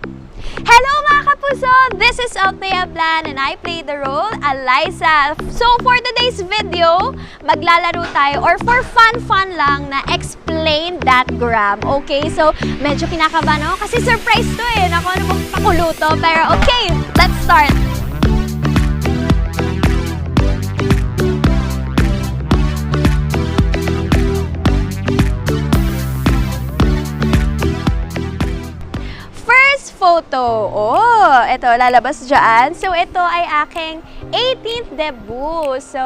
Hello mga kapuso! This is Althea Blan and I play the role Eliza. So for today's video, maglalaro tayo or for fun lang na explain that gram. Okay, so medyo kinakabahan ako kasi surprise to eh. Naku, ano bang pakuluto? Pero okay, let's start! Photo. Oh, ito, lalabas dyan. So, ito ay aking 18th debut. So,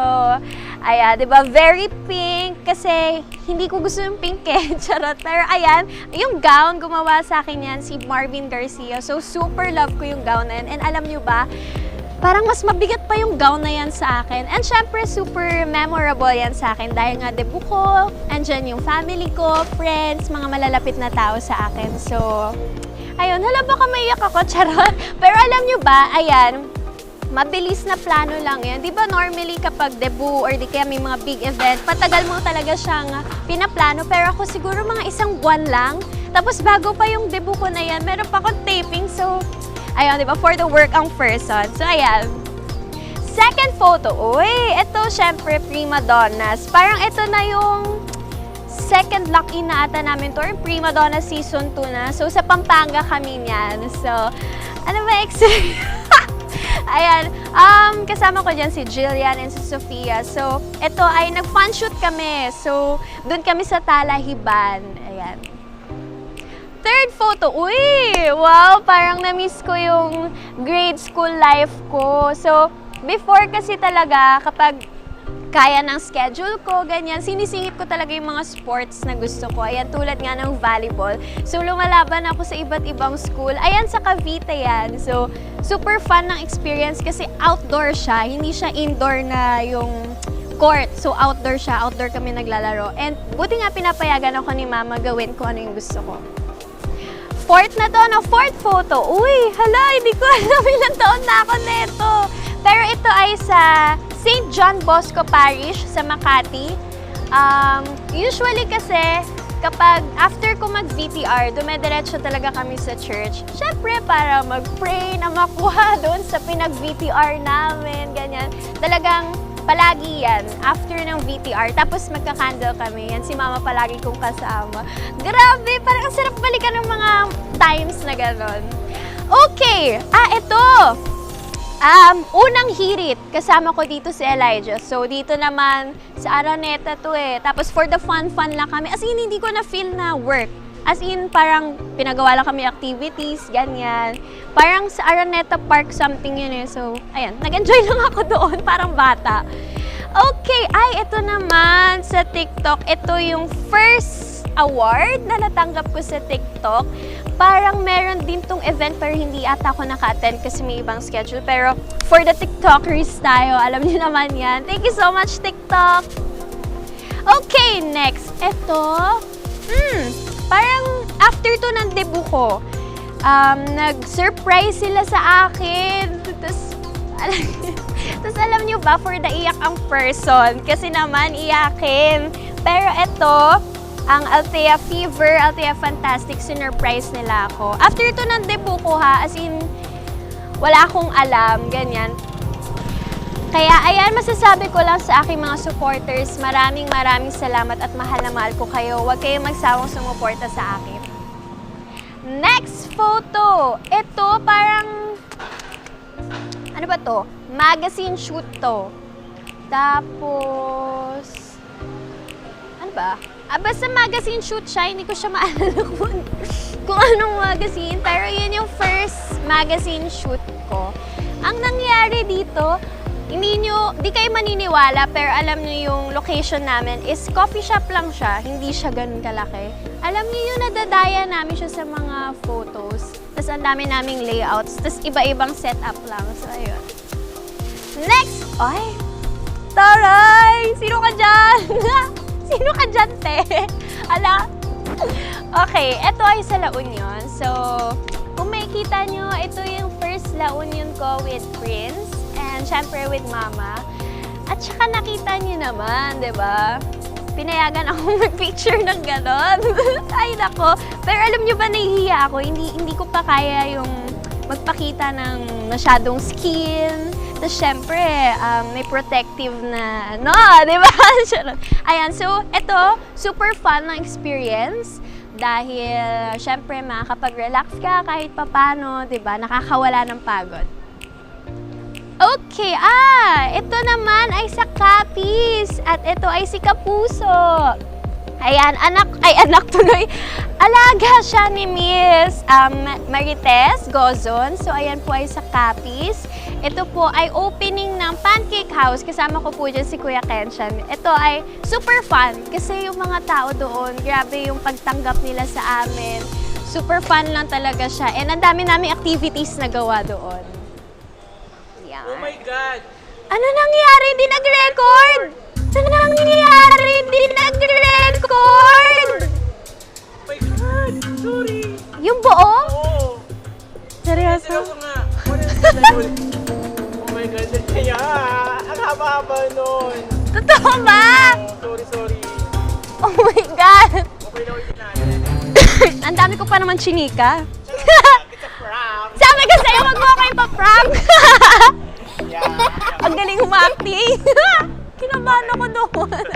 ayan, di ba? Very pink kasi hindi ko gusto yung pink eh. Charot. Pero ayan, yung gown, gumawa sa akin yan si Marvin Garcia. So, super love ko yung gown na yan. And alam nyo ba, parang mas mabigat pa yung gown na yan sa akin. And syempre, super memorable yan sa akin dahil nga debut ko, andyan yung family ko, friends, mga malalapit na tao sa akin. So, ayun, hala baka maiyak ako, charot. Pero alam nyo ba, ayan, mabilis na plano lang yan. Di ba normally kapag debut or di kaya may mga big event, patagal mo talaga siyang pinaplano. Pero ako siguro mga isang buwan lang. Tapos bago pa yung debut ko na yan, meron pa akong taping. So, ayun, di ba, for the work ang person. So, ayan. Second photo, uy, ito syempre prima donnas. Parang ito na yung second lucky na ata namin to, Prima Donna Season 2 na. So, sa Pampanga kami niyan. So, ano ba ayan, kasama ko dyan si Jillian and si Sofia. So, ito ay nag-fun shoot kami. So, doon kami sa Talahiban. Ayan. Third photo, uy! Wow, parang na-miss ko yung grade school life ko. So, before kasi talaga, kapag kaya ng schedule ko, ganyan. Sinisingit ko talaga yung mga sports na gusto ko. Ayan, tulad nga ng volleyball. So, lumalaban ako sa iba't ibang school. Ayan, sa Cavite yan. So, super fun ng experience kasi outdoor siya. Hindi siya indoor na yung court. So, outdoor siya. Outdoor kami naglalaro. And buti nga pinapayagan ako ni Mama gawin ko ano yung gusto ko. Fourth na to, no? Fourth photo. Uy, hala, hindi ko alam ilang taon na ako neto. Pero ito ay sa St. John Bosco Parish sa Makati. Usually kasi, kapag after ko mag-VTR, dumediretso talaga kami sa church. Siyempre, para mag-pray na makuha doon sa pinag-VTR namin, ganyan. Talagang palagi yan, after ng VTR. Tapos magka-candle kami. Yan si Mama palagi kong kasama. Grabe, parang ang sarap balikan ng mga times na gano'n. Okay, ito! Unang hirit, kasama ko dito si Elijah. So, dito naman sa Araneta to eh. Tapos, for the fun lang kami. As in, hindi ko na-feel na work. As in, parang pinagawa lang kami activities, ganyan. Parang sa Araneta Park something yun eh. So, ayan, nag-enjoy lang ako doon, parang bata. Okay, ito naman sa TikTok. Ito yung first award na natanggap ko sa TikTok. Parang meron din tong event pero hindi ata ako naka-attend kasi may ibang schedule. Pero for the TikTokers tayo, alam niyo naman yan. Thank you so much, TikTok! Okay, next. Ito, parang after to ng debut ko, nag-surprise sila sa akin. Tapos alam niyo ba, for the iyak ang person. Kasi naman, iyakin. Pero ito, ang Althea Fever, Althea Fantastic, sinurprise nila ako. After ito ng debut ko ha, as in, wala akong alam, ganyan. Kaya ayan, masasabi ko lang sa aking mga supporters, maraming salamat at mahal na mahal ko kayo. Huwag kayong magsawang sumuporta sa akin. Next photo! Ito parang, ano ba to? Magazine shoot to. Tapos, ano ba? Basta magazine shoot siya, hindi ko siya maalala kung anong magazine. Pero yun yung first magazine shoot ko. Ang nangyari dito, di kayo maniniwala, pero alam niyo yung location namin is coffee shop lang siya, hindi siya ganun kalaki. Alam niyo yung nadadaya namin siya sa mga photos. Tapos ang dami naming layouts, tapos iba-ibang setup lang. So, ayun. Next! Ay! Taray! Sino ka dyan? Sino ka dyan, te? Ala? Okay, ito ay sa La Union. So, kung makikita nyo, ito yung first La Union ko with Prince. And syempre with Mama. At saka nakita nyo naman, di ba? Pinayagan ako mag-picture ng ganon. Ay, nako. Pero alam nyo ba, nahihiya ako. Hindi ko pa kaya yung magpakita ng masyadong skin. Tapos syempre, may protective na, no, di ba? Ayan, so ito, super fun na experience. Dahil syempre, makakapag-relax ka kahit papano, di ba? Nakakawala ng pagod. Okay, ito naman ay sa Capiz. At ito ay si Kapuso. Ayan, anak tuloy. Alaga siya ni Miss Marites Gozon. So, ayan po ay sa Capiz. Ito po ay opening ng Pancake House. Kasama ko po dyan si Kuya Kenshan. Ito ay super fun kasi yung mga tao doon, grabe yung pagtanggap nila sa amin. Super fun lang talaga siya. And ang dami naming activities na gawa doon. Yan. Oh my God! Ano nangyari? Hindi nag-record! Ano nangyari? Hindi nag-record! Oh my God! Sorry! Yung buo? Oo! Seryoso? Seryoso nga! Oh my God! Kaya! Ang haba-haba nun! Totoo ba? Sorry! Oh my God! Okay na ulit natin. Ang dami ko pa naman chinika. It's a prank! Sabi ko sa'yo, wag mo ako ipa-prank! Yeah! Ang galing umacting! Kinabahan ako doon.